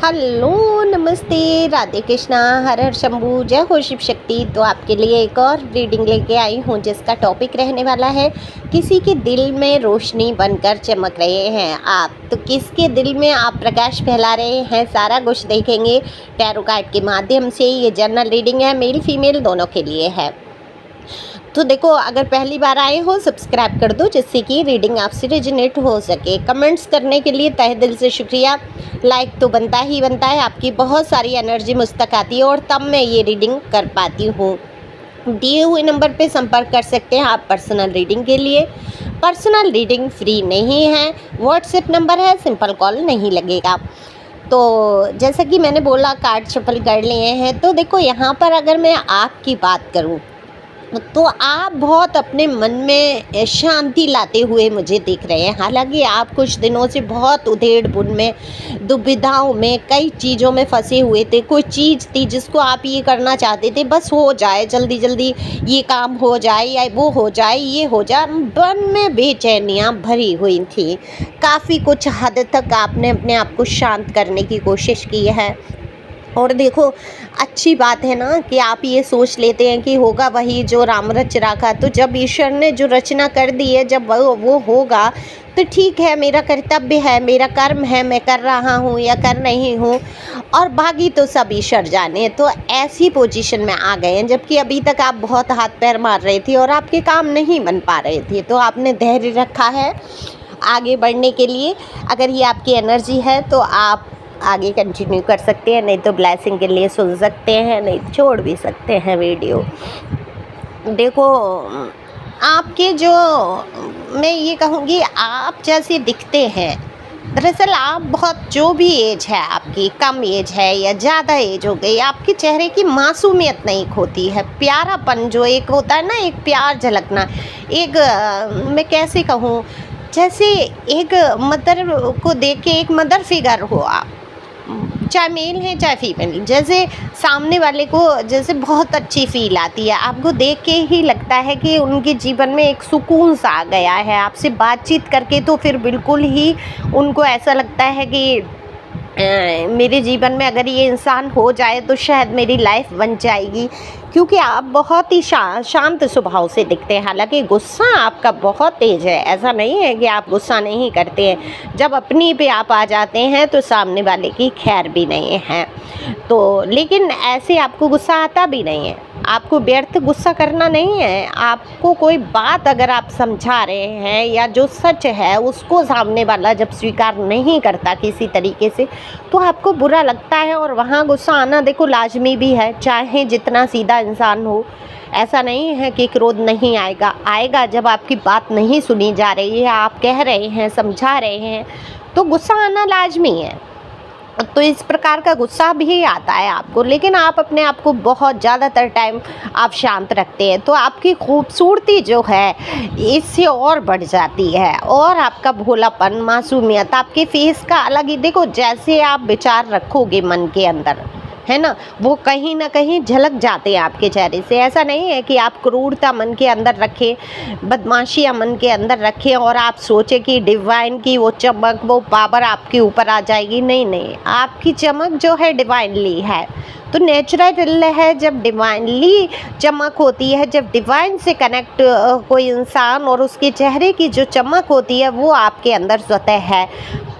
Hello, नमस्ते, राधे कृष्णा, हर हर शंभू, जय हो शिव शक्ति। तो आपके लिए एक और रीडिंग लेके आई हूँ जिसका टॉपिक रहने वाला है किसी के दिल में रोशनी बनकर चमक रहे हैं आप। तो किसके दिल में आप प्रकाश फैला रहे हैं, सारा कुछ देखेंगे टैरो कार्ड के माध्यम से। ये जनरल रीडिंग है, मेल फीमेल दोनों के लिए है। तो देखो, अगर पहली बार आए हो सब्सक्राइब कर दो जिससे कि रीडिंग आपसे रेजोनेट हो सके। कमेंट्स करने के लिए तहे दिल से शुक्रिया। लाइक तो बनता ही बनता है, आपकी बहुत सारी एनर्जी मुझ तक आती है और तब मैं ये रीडिंग कर पाती हूँ। दिए हुए नंबर पे संपर्क कर सकते हैं आप पर्सनल रीडिंग के लिए। पर्सनल रीडिंग फ्री नहीं है, व्हाट्सएप नंबर है, सिंपल कॉल नहीं लगेगा। तो जैसा कि मैंने बोला, कार्ड शफल कर लिए हैं। तो देखो, यहाँ पर अगर मैं आपकी बात करूँ तो आप बहुत अपने मन में शांति लाते हुए मुझे दिख रहे हैं। हालांकि आप कुछ दिनों से बहुत उधेड़-बुन में, दुविधाओं में, कई चीज़ों में फंसे हुए थे। कोई चीज़ थी जिसको आप ये करना चाहते थे, बस हो जाए, जल्दी जल्दी ये काम हो जाए या वो हो जाए, ये हो जाए। मन में बेचैनियाँ भरी हुई थी। काफ़ी कुछ हद तक आपने अपने आप को शांत करने की कोशिश की है। और देखो, अच्छी बात है ना कि आप ये सोच लेते हैं कि होगा वही जो राम रच राखा। तो जब ईश्वर ने जो रचना कर दी है, जब वो होगा तो ठीक है, मेरा कर्तव्य है, मेरा कर्म है, मैं कर रहा हूँ या कर नहीं हूँ, और बाकी तो सब ईश्वर जाने। तो ऐसी पोजीशन में आ गए हैं, जबकि अभी तक आप बहुत हाथ पैर मार रहे थे और आपके काम नहीं बन पा रहे थे। तो आपने धैर्य रखा है आगे बढ़ने के लिए। अगर ये आपकी एनर्जी है तो आप आगे कंटिन्यू कर सकते हैं, नहीं तो ब्लेसिंग के लिए सुन सकते हैं, नहीं तो छोड़ भी सकते हैं वीडियो। देखो, आपके जो, मैं ये कहूँगी, आप जैसे दिखते हैं, दरअसल आप बहुत, जो भी एज है आपकी, कम एज है या ज़्यादा एज हो गई, आपके चेहरे की मासूमियत नहीं खोती है। प्यारापन जो एक होता है ना, एक प्यार झलकना, एक मैं कैसे कहूँ, जैसे एक मदर को देख के, एक मदर फिगर हो आप, चाहे मेल है चाहे फीमेल, जैसे सामने वाले को जैसे बहुत अच्छी फील आती है। आपको देख के ही लगता है कि उनके जीवन में एक सुकून सा आ गया है। आपसे बातचीत करके तो फिर बिल्कुल ही उनको ऐसा लगता है कि मेरे जीवन में अगर ये इंसान हो जाए तो शायद मेरी लाइफ बन जाएगी। क्योंकि आप बहुत ही शांत स्वभाव से दिखते हैं। हालांकि गुस्सा आपका बहुत तेज़ है, ऐसा नहीं है कि आप गुस्सा नहीं करते हैं। जब अपनी पे आप आ जाते हैं तो सामने वाले की खैर भी नहीं है। तो लेकिन ऐसे आपको गुस्सा आता भी नहीं है। आपको व्यर्थ गुस्सा करना नहीं है। आपको कोई बात अगर आप समझा रहे हैं या जो सच है उसको सामने वाला जब स्वीकार नहीं करता किसी तरीके से, तो आपको बुरा लगता है और वहाँ गुस्सा आना देखो लाजमी भी है, चाहे जितना सीधा इंसान हो। ऐसा नहीं है कि क्रोध नहीं आएगा, आएगा जब आपकी बात नहीं सुनी जा रही है, आप कह रहे हैं, समझा रहे हैं, तो गुस्सा आना लाजमी है। तो इस प्रकार का गुस्सा भी आता है आपको, लेकिन आप अपने आप को बहुत ज़्यादातर टाइम आप शांत रखते हैं। तो आपकी खूबसूरती जो है इससे और बढ़ जाती है, और आपका भोलापन, मासूमियत, आपके फेस का अलग ही, देखो जैसे आप विचार रखोगे मन के अंदर, है ना, वो कहीं ना कहीं झलक जाते हैं आपके चेहरे से। ऐसा नहीं है कि आप क्रूरता मन के अंदर रखें, बदमाशियाँ मन के अंदर रखें और आप सोचें कि डिवाइन की वो चमक, वो पावर आपके ऊपर आ जाएगी। नहीं नहीं, आपकी चमक जो है डिवाइनली है। तो नेचुरल है जब डिवाइनली चमक होती है, जब डिवाइन से कनेक्ट कोई इंसान और उसके चेहरे की जो चमक होती है वो आपके अंदर स्वतः है।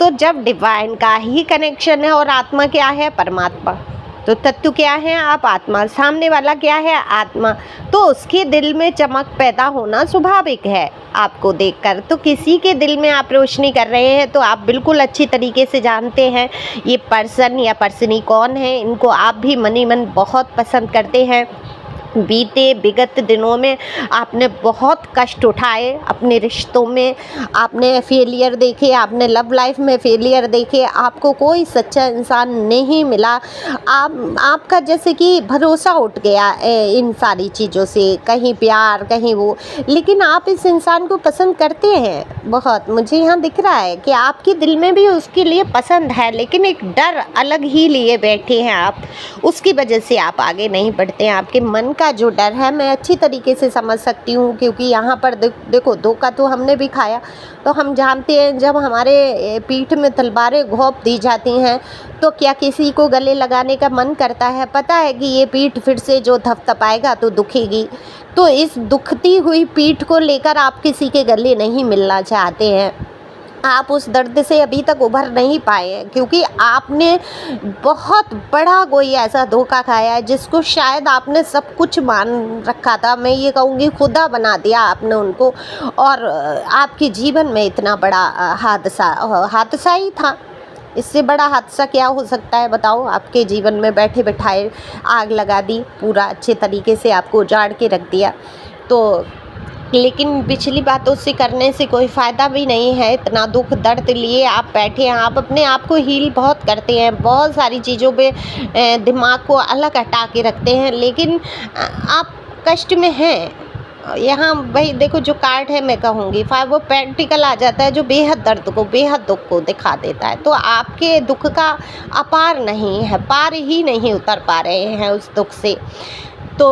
तो जब डिवाइन का ही कनेक्शन है, और आत्मा क्या है? परमात्मा। तो तत्व क्या है? आप आत्मा। सामने वाला क्या है? आत्मा। तो उसके दिल में चमक पैदा होना स्वाभाविक है आपको देखकर। तो किसी के दिल में आप रोशनी कर रहे हैं तो आप बिल्कुल अच्छी तरीके से जानते हैं ये पर्सन या पर्सनी कौन है। इनको आप भी मनी मन बहुत पसंद करते हैं। बीते विगत दिनों में आपने बहुत कष्ट उठाए अपने रिश्तों में, आपने फेलियर देखे, आपने लव लाइफ में फेलियर देखे, आपको कोई सच्चा इंसान नहीं मिला। आपका जैसे कि भरोसा उठ गया इन सारी चीज़ों से, कहीं प्यार कहीं वो, लेकिन आप इस इंसान को पसंद करते हैं बहुत। मुझे यहाँ दिख रहा है कि आपके दिल में भी उसके लिए पसंद है, लेकिन एक डर अलग ही लिए बैठे हैं आप, उसकी वजह से आप आगे नहीं बढ़ते हैं। आपके मन का जो डर है मैं अच्छी तरीके से समझ सकती हूँ, क्योंकि यहाँ पर देखो धोखा तो हमने भी खाया। तो हम जानते हैं जब हमारे पीठ में तलवारें घोंप दी जाती हैं तो क्या किसी को गले लगाने का मन करता है? पता है कि ये पीठ फिर से जो थपथपाएगा तो दुखेगी। तो इस दुखती हुई पीठ को लेकर आप किसी के गले नहीं मिलना चाहते हैं। आप उस दर्द से अभी तक उभर नहीं पाए हैं, क्योंकि आपने बहुत बड़ा कोई ऐसा धोखा खाया है जिसको शायद आपने सब कुछ मान रखा था। मैं ये कहूँगी खुदा बना दिया आपने उनको, और आपके जीवन में इतना बड़ा हादसा ही था। इससे बड़ा हादसा क्या हो सकता है बताओ? आपके जीवन में बैठे बिठाए आग लगा दी, पूरा अच्छे तरीके से आपको उजाड़ के रख दिया। तो लेकिन पिछली बातों से करने से कोई फ़ायदा भी नहीं है। इतना दुख दर्द लिए आप बैठे हैं, आप अपने आप को हील बहुत करते हैं, बहुत सारी चीज़ों पे दिमाग को अलग हटा के रखते हैं, लेकिन आप कष्ट में हैं। यहाँ भाई देखो जो कार्ड है मैं कहूँगी वो प्रैक्टिकल आ जाता है, जो बेहद दर्द को बेहद दुख को दिखा देता है। तो आपके दुख का अपार नहीं है, पार ही नहीं उतर पा रहे हैं उस दुख से। तो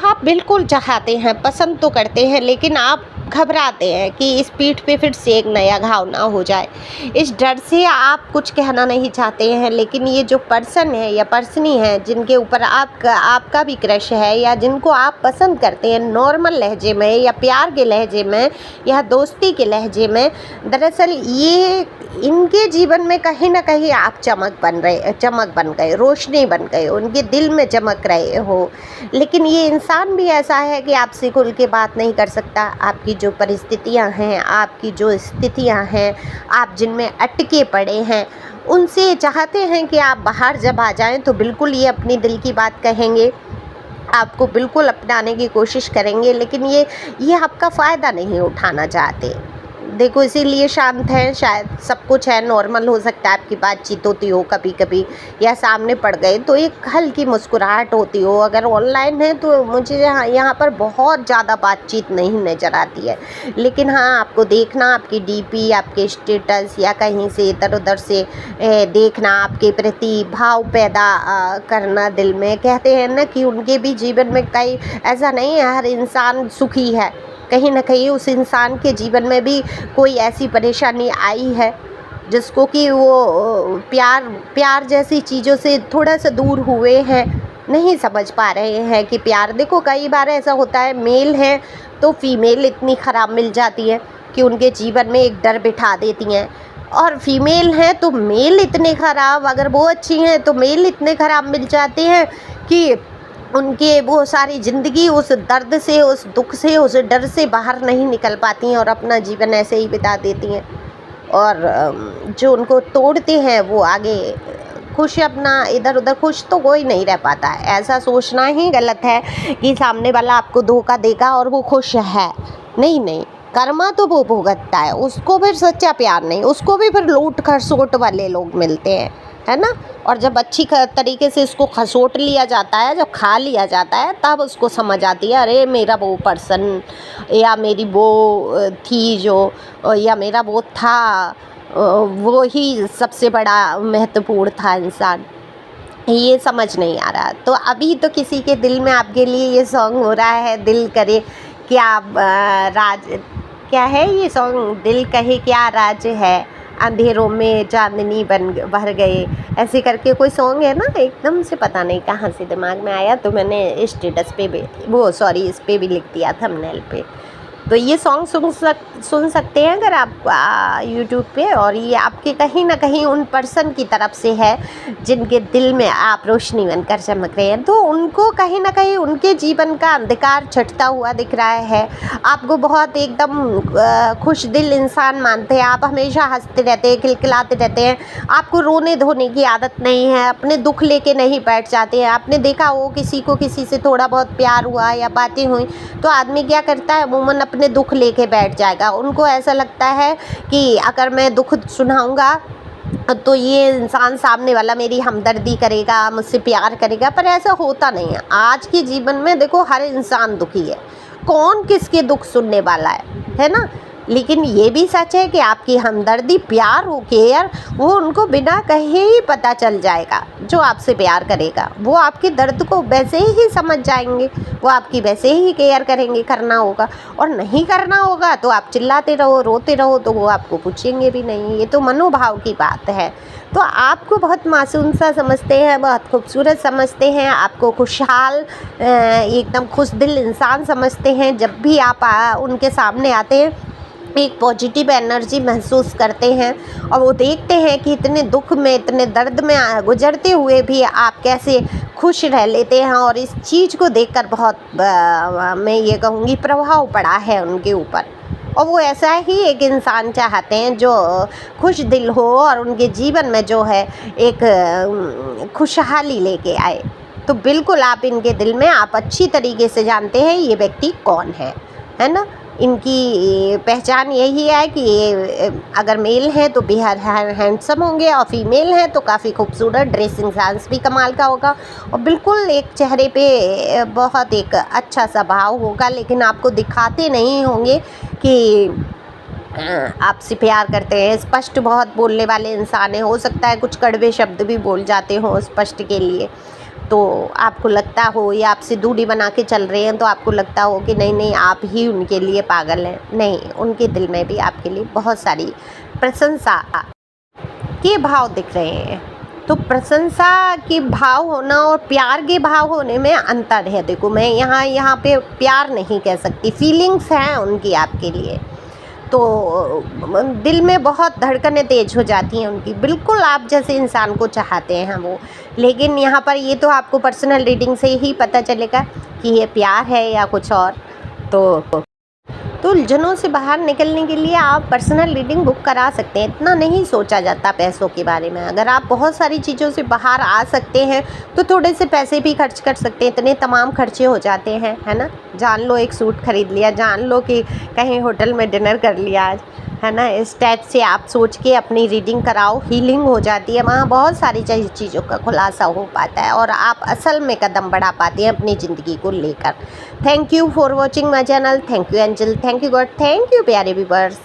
आप बिल्कुल चाहते हैं, पसंद तो करते हैं, लेकिन आप घबराते हैं कि इस पीठ पे फिर से एक नया घाव ना हो जाए। इस डर से आप कुछ कहना नहीं चाहते हैं, लेकिन ये जो पर्सन है या पर्सनी है जिनके ऊपर आपका भी क्रश है या जिनको आप पसंद करते हैं, नॉर्मल लहजे में या प्यार के लहजे में या दोस्ती के लहजे में, दरअसल ये इनके जीवन में कहीं ना कहीं आप चमक बन गए, रोशनी बन गए, उनके दिल में चमक रहे हो। लेकिन ये इंसान भी ऐसा है कि आपसे खुल के बात नहीं कर सकता। आपकी जो परिस्थितियां हैं, आपकी जो स्थितियां हैं, आप जिनमें अटके पड़े हैं, उनसे चाहते हैं कि आप बाहर जब आ जाएं तो बिल्कुल ये अपनी दिल की बात कहेंगे, आपको बिल्कुल अपनाने की कोशिश करेंगे, लेकिन ये आपका फ़ायदा नहीं उठाना चाहते। देखो इसीलिए शांत है, शायद सब कुछ है, नॉर्मल हो सकता है आपकी बातचीत होती हो कभी कभी, या सामने पड़ गए तो एक हल्की मुस्कुराहट होती हो। अगर ऑनलाइन है तो मुझे यहाँ पर बहुत ज़्यादा बातचीत नहीं नज़र आती है, लेकिन हाँ आपको देखना, आपकी डीपी, आपके स्टेटस या कहीं से इधर उधर से देखना, आपके प्रति भाव पैदा करना दिल में। कहते हैं ना कि उनके भी जीवन में कई, ऐसा नहीं है हर इंसान सुखी है, कहीं ना कहीं उस इंसान के जीवन में भी कोई ऐसी परेशानी आई है जिसको कि वो प्यार जैसी चीज़ों से थोड़ा सा दूर हुए हैं, नहीं समझ पा रहे हैं कि प्यार। देखो कई बार ऐसा होता है, मेल है तो फीमेल इतनी ख़राब मिल जाती है कि उनके जीवन में एक डर बिठा देती हैं, और फीमेल हैं तो मेल इतने ख़राब, अगर वो अच्छी हैं तो मेल इतने ख़राब मिल जाते हैं कि उनके वो सारी ज़िंदगी उस दर्द से, उस दुख से, उस डर से बाहर नहीं निकल पाती हैं और अपना जीवन ऐसे ही बिता देती हैं। और जो उनको तोड़ते हैं वो आगे खुश, अपना इधर उधर खुश तो कोई नहीं रह पाता है। ऐसा सोचना ही गलत है कि सामने वाला आपको धोखा देगा और वो खुश है। नहीं, कर्मा तो वो भुगतता है, उसको फिर सच्चा प्यार नहीं, उसको भी फिर लूट खसोट वाले लोग मिलते हैं, है ना। और जब अच्छी तरीके से इसको खसोट लिया जाता है, जब खा लिया जाता है, तब उसको समझ आती है अरे मेरा वो पर्सन या मेरी वो थी जो, या मेरा वो था, वो ही सबसे बड़ा महत्वपूर्ण था इंसान। ये समझ नहीं आ रहा। तो अभी तो किसी के दिल में आपके लिए ये सॉन्ग हो रहा है, दिल करे क्या राज, क्या है ये सॉन्ग, दिल कहे क्या राज है, अंधेरों में चांदनी भर गए, ऐसे करके कोई सॉन्ग है ना, एकदम से पता नहीं कहाँ से दिमाग में आया, तो मैंने स्टेटस पे भी इस पे भी लिख दिया थंबनेल पे। तो ये सॉन्ग सुन सकते हैं अगर आप यूट्यूब पे, और ये आपके कहीं ना कहीं उन पर्सन की तरफ से है जिनके दिल में आप रोशनी बनकर चमक रहे हैं। तो उनको कहीं ना कहीं उनके जीवन का अंधकार छटता हुआ दिख रहा है। आपको बहुत एकदम खुश दिल इंसान मानते हैं, आप हमेशा हंसते रहते हैं, खिलखिलाते रहते हैं, आपको रोने धोने की आदत नहीं है, अपने दुख लेके नहीं बैठ जाते हैं। आपने देखा हो किसी को किसी से थोड़ा बहुत प्यार हुआ या बातें हुई तो आदमी क्या करता है, अमूमन अपने दुख लेके बैठ जाएगा। उनको ऐसा लगता है कि अगर मैं दुख सुनाऊंगा तो ये इंसान सामने वाला मेरी हमदर्दी करेगा, मुझसे प्यार करेगा, पर ऐसा होता नहीं है। आज के जीवन में देखो हर इंसान दुखी है, कौन किसके दुख सुनने वाला है ना। लेकिन ये भी सच है कि आपकी हमदर्दी, प्यार हो, केयर, वो उनको बिना कहे ही पता चल जाएगा। जो आपसे प्यार करेगा वो आपके दर्द को वैसे ही समझ जाएंगे, वो आपकी वैसे ही केयर करेंगे। करना होगा, और नहीं करना होगा तो आप चिल्लाते रहो, रोते रहो, तो वो आपको पूछेंगे भी नहीं। ये तो मनोभाव की बात है। तो आपको बहुत मासूम सा समझते हैं, बहुत खूबसूरत समझते हैं, आपको खुशहाल एकदम खुश दिल इंसान समझते हैं। जब भी आप उनके सामने आते हैं एक पॉजिटिव एनर्जी महसूस करते हैं, और वो देखते हैं कि इतने दुख में, इतने दर्द में गुजरते हुए भी आप कैसे खुश रह लेते हैं। और इस चीज़ को देखकर बहुत मैं ये कहूँगी प्रभाव पड़ा है उनके ऊपर। और वो ऐसा ही एक इंसान चाहते हैं जो खुश दिल हो और उनके जीवन में जो है एक खुशहाली लेके आए। तो बिल्कुल आप इनके दिल में, आप अच्छी तरीके से जानते हैं ये व्यक्ति कौन है ना। इनकी पहचान यही है कि ये अगर मेल है तो बेहद हैंडसम होंगे, और फीमेल है तो काफ़ी खूबसूरत, ड्रेसिंग सेंस भी कमाल का होगा, और बिल्कुल एक चेहरे पे बहुत एक अच्छा सा भाव होगा। लेकिन आपको दिखाते नहीं होंगे कि आपसे प्यार करते हैं। स्पष्ट बहुत बोलने वाले इंसान हैं, हो सकता है कुछ कड़वे शब्द भी बोल जाते हों स्पष्ट के लिए, तो आपको लगता हो, या आपसे दूरी बना के चल रहे हैं तो आपको लगता हो कि नहीं नहीं आप ही उनके लिए पागल हैं। नहीं, उनके दिल में भी आपके लिए बहुत सारी प्रशंसा के भाव दिख रहे हैं। तो प्रशंसा के भाव होना और प्यार के भाव होने में अंतर है। देखो, मैं यहाँ पे प्यार नहीं कह सकती, फीलिंग्स हैं उनकी आपके लिए। तो दिल में बहुत धड़कनें तेज हो जाती हैं उनकी, बिल्कुल आप जैसे इंसान को चाहते हैं वो। लेकिन यहाँ पर ये तो आपको पर्सनल रीडिंग से ही पता चलेगा कि ये प्यार है या कुछ और। तो उलझनों से बाहर निकलने के लिए आप पर्सनल रीडिंग बुक करा सकते हैं। इतना नहीं सोचा जाता पैसों के बारे में। अगर आप बहुत सारी चीज़ों से बाहर आ सकते हैं तो थोड़े से पैसे भी खर्च कर सकते हैं। इतने तमाम खर्चे हो जाते हैं, है ना। जान लो एक सूट खरीद लिया, जान लो कि कहीं होटल में डिनर कर लिया आज, है ना। इस टाइप से आप सोच के अपनी रीडिंग कराओ, हीलिंग हो जाती है। वहाँ बहुत सारी चीज़ों का खुलासा हो पाता है और आप असल में कदम बढ़ा पाते हैं अपनी ज़िंदगी को लेकर। Thank you for watching my channel. Thank you angel, thank you God, thank you प्यारे व्यूअर्स।